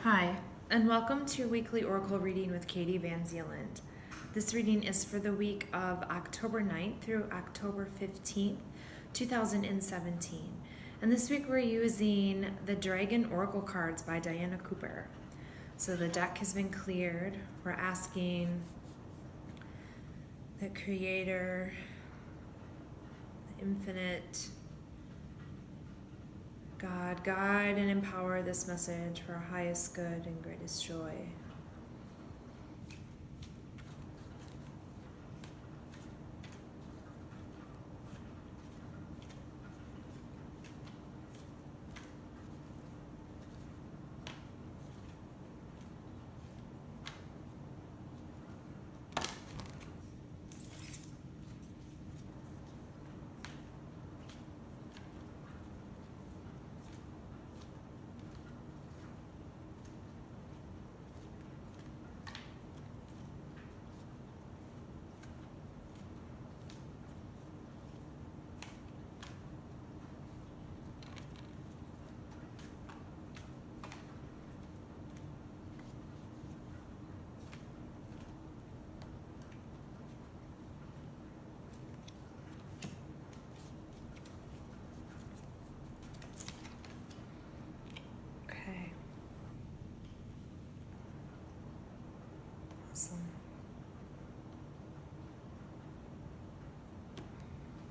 Hi, and welcome to your weekly Oracle reading with Katie VanZeeland. This reading is for the week of October 9th through October 15th, 2017. And this week we're using the Dragon Oracle cards by Diana Cooper. So the deck has been cleared. We're asking the Creator, the Infinite, God, guide and empower this message for our highest good and greatest joy. Okay. Awesome.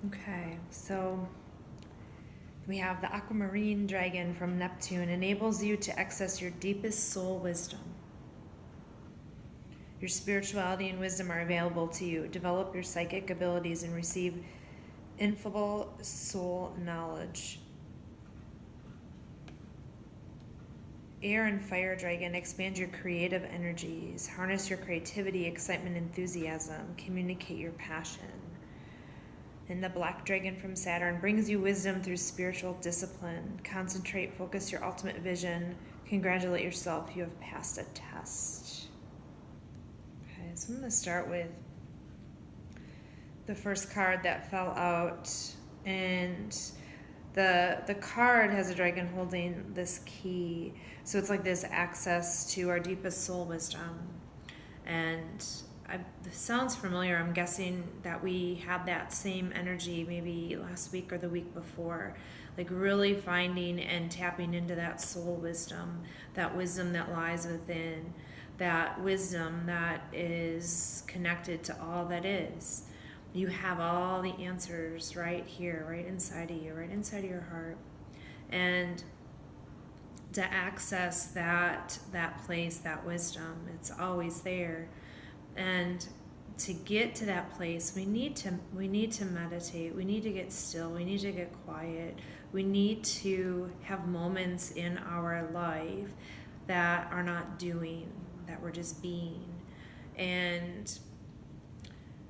Okay, so we have the aquamarine dragon from Neptune enables you to access your deepest soul wisdom. Your spirituality and wisdom are available to you. Develop your psychic abilities and receive ineffable soul knowledge. Air and fire dragon, expand your creative energies. Harness your creativity, excitement, enthusiasm. Communicate your passion. And the black dragon from Saturn brings you wisdom through spiritual discipline. Concentrate, focus your ultimate vision. Congratulate yourself, you have passed a test. Okay, so I'm going to start with the first card that fell out. And the card has a dragon holding this key. So it's like this access to our deepest soul wisdom. And this sounds familiar. I'm guessing that we had that same energy maybe last week or the week before, like really finding and tapping into that soul wisdom that lies within, that wisdom that is connected to all that is. You have all the answers right here, right inside of you, right inside of your heart. And to access that place, that wisdom, it's always there. And to get to that place, we need to meditate. We need to get still. We need to get quiet. We need to have moments in our life that are not doing, that we're just being. And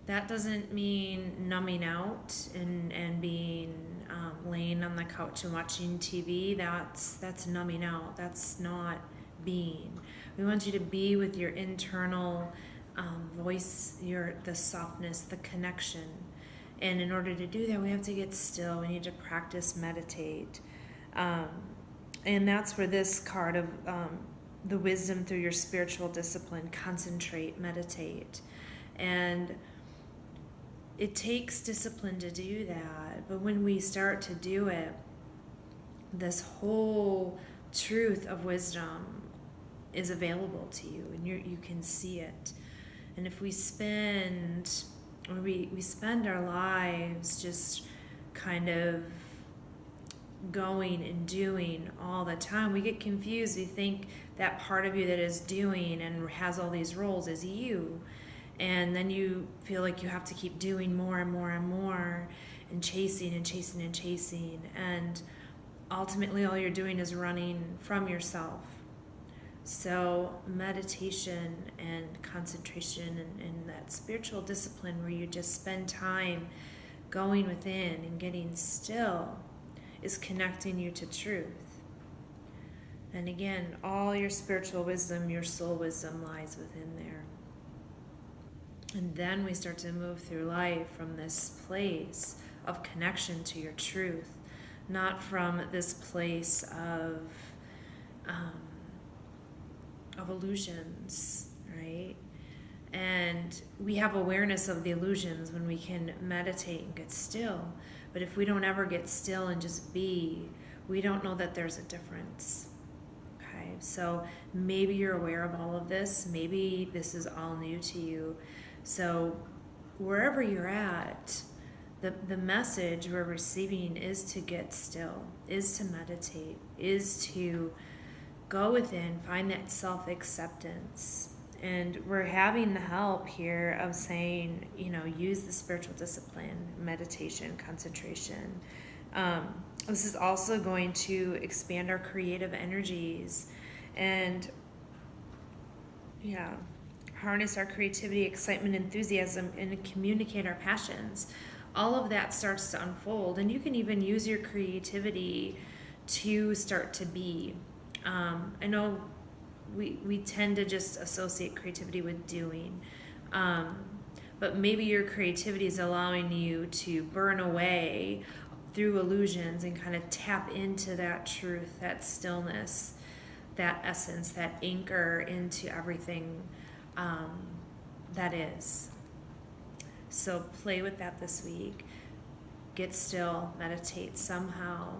that doesn't mean numbing out and being laying on the couch and watching TV. That's numbing out. That's not being. We want you to be with your internal voice, the softness, the connection. And in order to do that, we have to get still. We need to practice meditate. And that's where this card of the wisdom through your spiritual discipline, concentrate, meditate. And it takes discipline to do that. But when we start to do it, this whole truth of wisdom is available to you, and you can see it. And if we spend our lives just kind of going and doing all the time, we get confused. We think that part of you that is doing and has all these roles is you. And then you feel like you have to keep doing more and more and more and chasing and chasing and chasing. And ultimately all you're doing is running from yourself. So meditation and concentration and that spiritual discipline where you just spend time going within and getting still is connecting you to truth. And again, all your spiritual wisdom, your soul wisdom lies within there. And then we start to move through life from this place of connection to your truth, not from this place of of illusions, right? And we have awareness of the illusions when we can meditate and get still. But if we don't ever get still and just be, we don't know that there's a difference. Okay, so maybe you're aware of all of this. Maybe this is all new to you. So wherever you're at, the message we're receiving is to get still, is to meditate, is to go within, find that self-acceptance. And we're having the help here of saying, use the spiritual discipline, meditation, concentration. This is also going to expand our creative energies and, harness our creativity, excitement, enthusiasm, and communicate our passions. All of that starts to unfold, and you can even use your creativity to start to be. I know we tend to just associate creativity with doing, but maybe your creativity is allowing you to burn away through illusions and kind of tap into that truth, that stillness, that essence, that anchor into everything that is. So play with that this week. Get still, meditate somehow,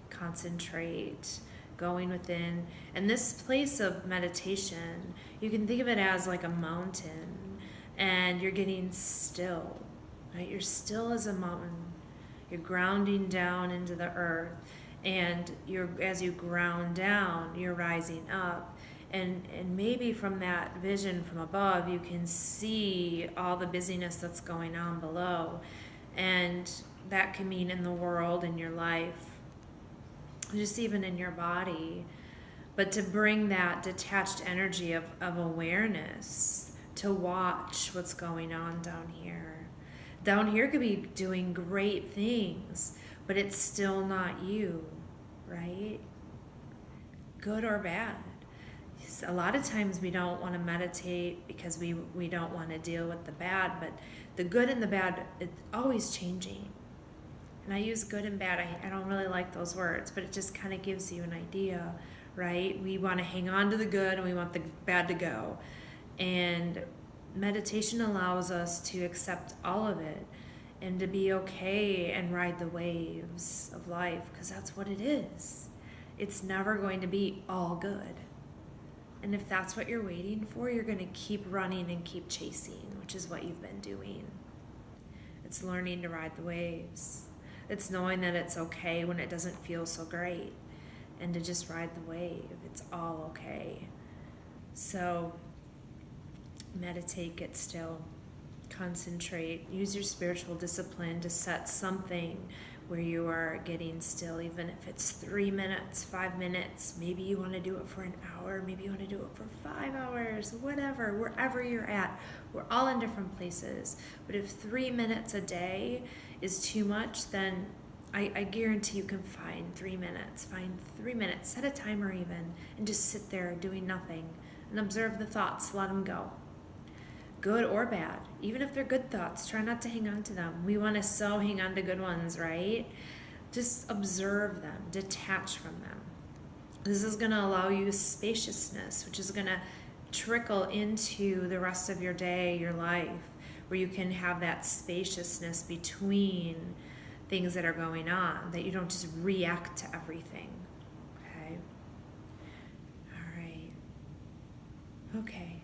concentrate, going within. And this place of meditation, you can think of it as like a mountain, and you're getting still, right? You're still as a mountain. You're grounding down into the earth, and as you ground down, you're rising up. And maybe from that vision from above, you can see all the busyness that's going on below. And that can mean in the world, in your life, just even in your body. But to bring that detached energy of awareness, to watch what's going on down here. Down here could be doing great things, but it's still not you, right? Good or bad. A lot of times we don't want to meditate because we don't want to deal with the bad, but the good and the bad, it's always changing. And I use good and bad. I don't really like those words, but it just kind of gives you an idea, right? We want to hang on to the good and we want the bad to go. And meditation allows us to accept all of it and to be okay and ride the waves of life, because that's what it is. It's never going to be all good. And if that's what you're waiting for, you're going to keep running and keep chasing, which is what you've been doing. It's learning to ride the waves. It's knowing that it's okay when it doesn't feel so great, and to just ride the wave. It's all okay. So meditate, get still, concentrate, use your spiritual discipline to set something where you are getting still, even if it's 3 minutes, 5 minutes. Maybe you want to do it for an hour, maybe you want to do it for 5 hours, whatever, wherever you're at. We're all in different places. But if 3 minutes a day is too much, then I guarantee you can find 3 minutes. Find 3 minutes, set a timer even, and just sit there doing nothing and observe the thoughts, let them go. Good or bad, even if they're good thoughts, try not to hang on to them. We want to so hang on to good ones, right? Just observe them, detach from them. This is going to allow you spaciousness, which is going to trickle into the rest of your day, your life, where you can have that spaciousness between things that are going on, that you don't just react to everything. Okay? All right. Okay.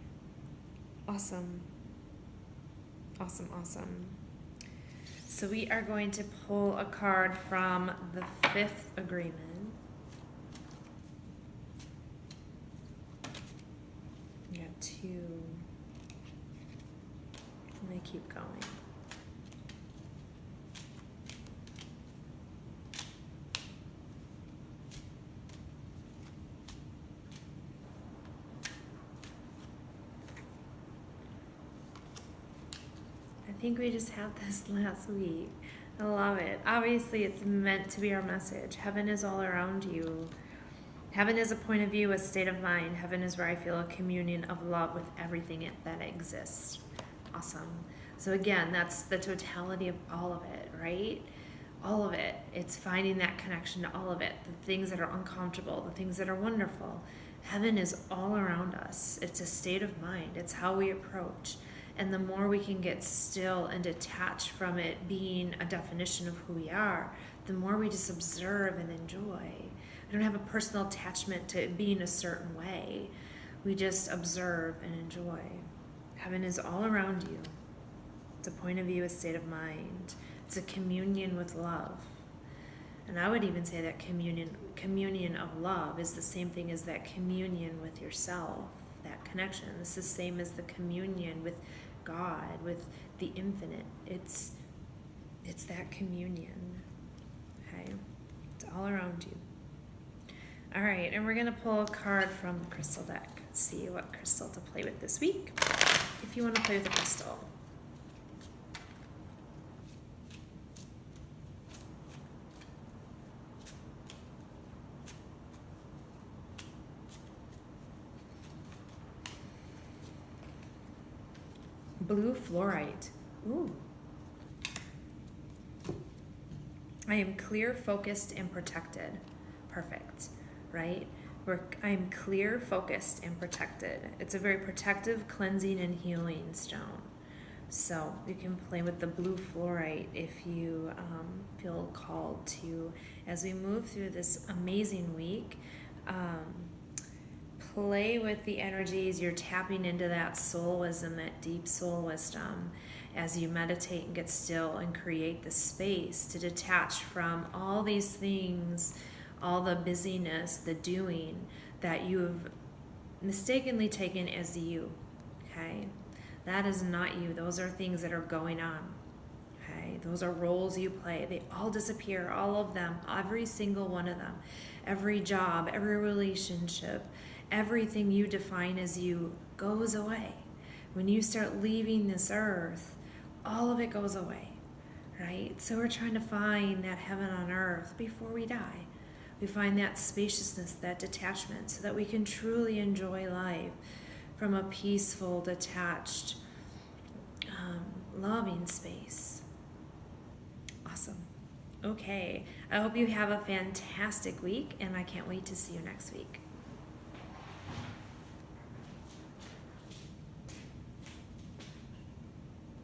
Awesome. Awesome. So we are going to pull a card from the fifth agreement. We got 2. And they keep going. I think we just had this last week. I love it. Obviously, it's meant to be our message. Heaven is all around you. Heaven is a point of view, a state of mind. Heaven is where I feel a communion of love with everything that exists. Awesome. So again, that's the totality of all of it, right? All of it. It's finding that connection to all of it. The things that are uncomfortable, the things that are wonderful. Heaven is all around us. It's a state of mind. It's how we approach. And the more we can get still and detach from it being a definition of who we are, the more we just observe and enjoy. We don't have a personal attachment to it being a certain way. We just observe and enjoy. Heaven is all around you. It's a point of view, a state of mind. It's a communion with love. And I would even say that communion of love is the same thing as that communion with yourself, that connection. It's the same as the communion with God, with the infinite. It's that communion. Okay? It's all around you. All right, and we're going to pull a card from the crystal deck. See what crystal to play with this week, if you want to play with a crystal. Blue fluorite. Ooh. I am clear, focused, and protected. Perfect, right? I am clear, focused, and protected. It's a very protective, cleansing, and healing stone. So you can play with the blue fluorite if you feel called to. As we move through this amazing week, play with the energies. You're tapping into that soul wisdom, that deep soul wisdom, as you meditate and get still and create the space to detach from all these things, all the busyness, the doing that you have mistakenly taken as you. Okay? That is not you. Those are things that are going on. Okay? Those are roles you play. They all disappear, all of them, every single one of them. Every job, every relationship, everything you define as you goes away. When you start leaving this earth, all of it goes away, right? So we're trying to find that heaven on earth before we die. We find that spaciousness, that detachment, so that we can truly enjoy life from a peaceful, detached, loving space. Awesome. Okay, I hope you have a fantastic week, and I can't wait to see you next week.